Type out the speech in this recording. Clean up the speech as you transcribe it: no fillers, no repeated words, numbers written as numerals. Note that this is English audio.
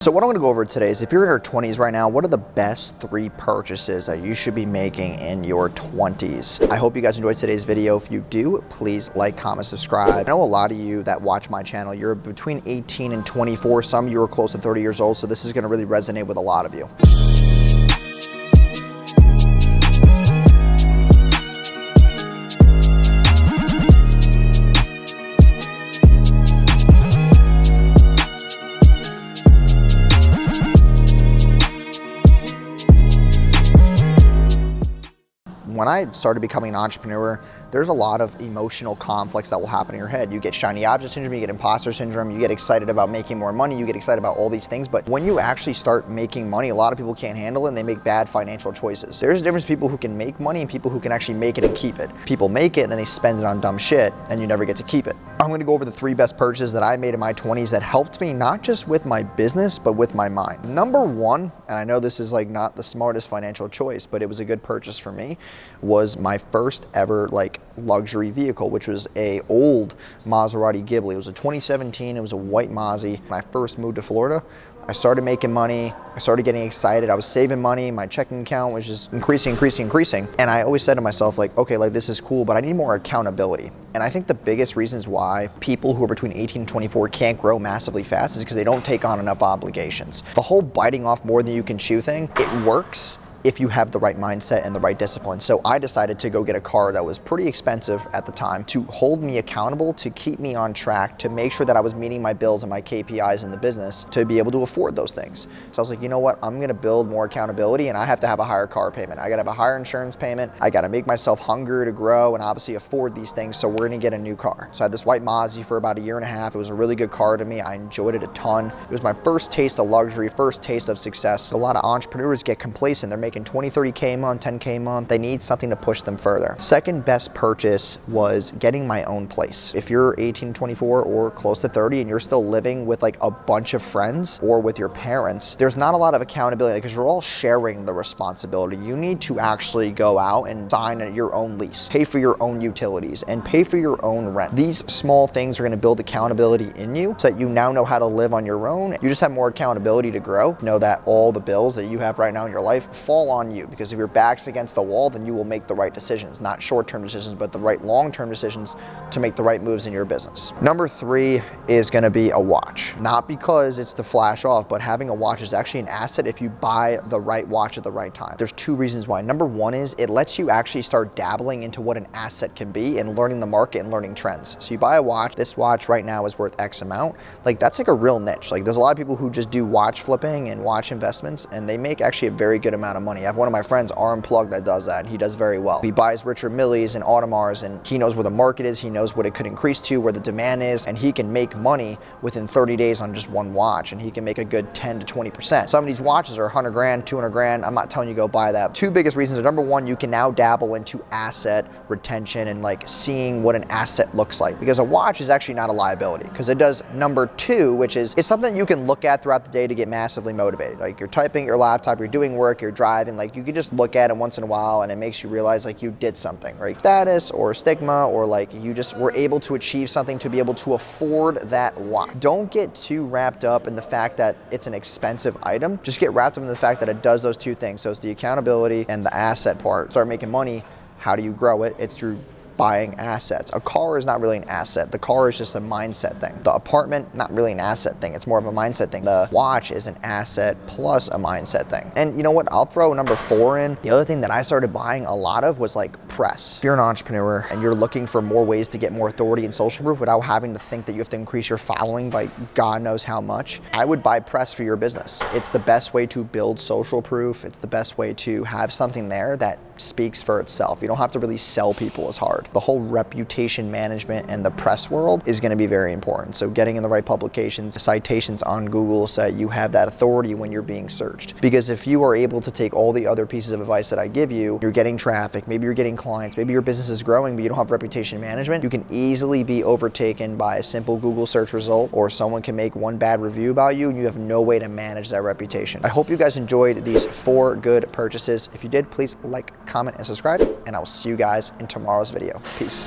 So what I'm gonna go over today is if you're in your 20s right now, what are the best 3 purchases that you should be making in your 20s? I hope you guys enjoyed today's video. If you do, please like, comment, subscribe. I know a lot of you that watch my channel, you're between 18 and 24. Some of you are close to 30 years old, so this is gonna really resonate with a lot of you. When I started becoming an entrepreneur, there's a lot of emotional conflicts that will happen in your head. You get shiny object syndrome, you get imposter syndrome, you get excited about making more money, you get excited about all these things. But when you actually start making money, a lot of people can't handle it and they make bad financial choices. There's a difference between people who can make money and people who can actually make it and keep it. People make it and then they spend it on dumb shit and you never get to keep it. I'm gonna go over the 3 best purchases that I made in my 20s that helped me not just with my business, but with my mind. Number 1, and I know this is like not the smartest financial choice, but it was a good purchase for me, was my first ever luxury vehicle, which was a old Maserati Ghibli. It was a 2017, it was a white Mozzie. When I first moved to Florida, I started making money, I started getting excited, I was saving money, my checking account was just increasing. And I always said to myself, okay, this is cool, but I need more accountability. And I think the biggest reasons why people who are between 18 and 24 can't grow massively fast is because they don't take on enough obligations. The whole biting off more than you can chew thing, it works if you have the right mindset and the right discipline. So I decided to go get a car that was pretty expensive at the time to hold me accountable, to keep me on track, to make sure that I was meeting my bills and my KPIs in the business to be able to afford those things. So I was like, you know what, I'm gonna build more accountability and I have to have a higher car payment. I gotta have a higher insurance payment. I gotta make myself hungry to grow and obviously afford these things. So we're gonna get a new car. So I had this white Mozzie for about 1.5 years. It was a really good car to me. I enjoyed it a ton. It was my first taste of luxury, first taste of success. A lot of entrepreneurs get complacent. They're making 20, 30K a month, 10K a month. They need something to push them further. Second best purchase was getting my own place. If you're 18, 24 or close to 30 and you're still living with a bunch of friends or with your parents, there's not a lot of accountability because you're all sharing the responsibility. You need to actually go out and sign your own lease, pay for your own utilities, and pay for your own rent. These small things are gonna build accountability in you so that you now know how to live on your own. You just have more accountability to grow. Know that all the bills that you have right now in your life fall on you, because if your back's against the wall, then you will make the right decisions, not short-term decisions, but the right long-term decisions to make the right moves in your business. Number 3 is gonna be a watch. Not because it's to flash off, but having a watch is actually an asset if you buy the right watch at the right time. There's 2 reasons why. Number 1 is it lets you actually start dabbling into what an asset can be and learning the market and learning trends. So you buy a watch, this watch right now is worth X amount. That's a real niche. There's a lot of people who just do watch flipping and watch investments and they make actually a very good amount of money. I have one of my friends, Unplugged, that does that, and he does very well. He buys Richard Millie's and Audemars, and he knows where the market is, he knows what it could increase to, where the demand is, and he can make money within 30 days on just one watch, and he can make a good 10 to 20%. Some of these watches are 100 grand, 200 grand. I'm not telling you go buy that. 2 biggest reasons are, number 1, you can now dabble into asset retention and seeing what an asset looks like, because a watch is actually not a liability, because it does number 2, which is it's something you can look at throughout the day to get massively motivated. You're typing your laptop, you're doing work, you're driving, you can just look at it once in a while and it makes you realize you did something, right? Status or stigma, or you just were able to achieve something to be able to afford that watch. Don't get too wrapped up in the fact that it's an expensive item. Just get wrapped up in the fact that it does those 2 things. So it's the accountability and the asset part. Start making money. How do you grow it? It's through buying assets. A car is not really an asset. The car is just a mindset thing. The apartment, not really an asset thing. It's more of a mindset thing. The watch is an asset plus a mindset thing. And you know what? I'll throw number 4 in. The other thing that I started buying a lot of was press. If you're an entrepreneur and you're looking for more ways to get more authority and social proof without having to think that you have to increase your following by God knows how much, I would buy press for your business. It's the best way to build social proof. It's the best way to have something there that speaks for itself. You don't have to really sell people as hard. The whole reputation management and the press world is going to be very important. So getting in the right publications, citations on Google, so that you have that authority when you're being searched. Because if you are able to take all the other pieces of advice that I give you, you're getting traffic, maybe you're getting clients, maybe your business is growing, but you don't have reputation management, you can easily be overtaken by a simple Google search result, or someone can make one bad review about you and you have no way to manage that reputation. I hope you guys enjoyed these 4 good purchases. If you did, please comment and subscribe, and I will see you guys in tomorrow's video. Peace.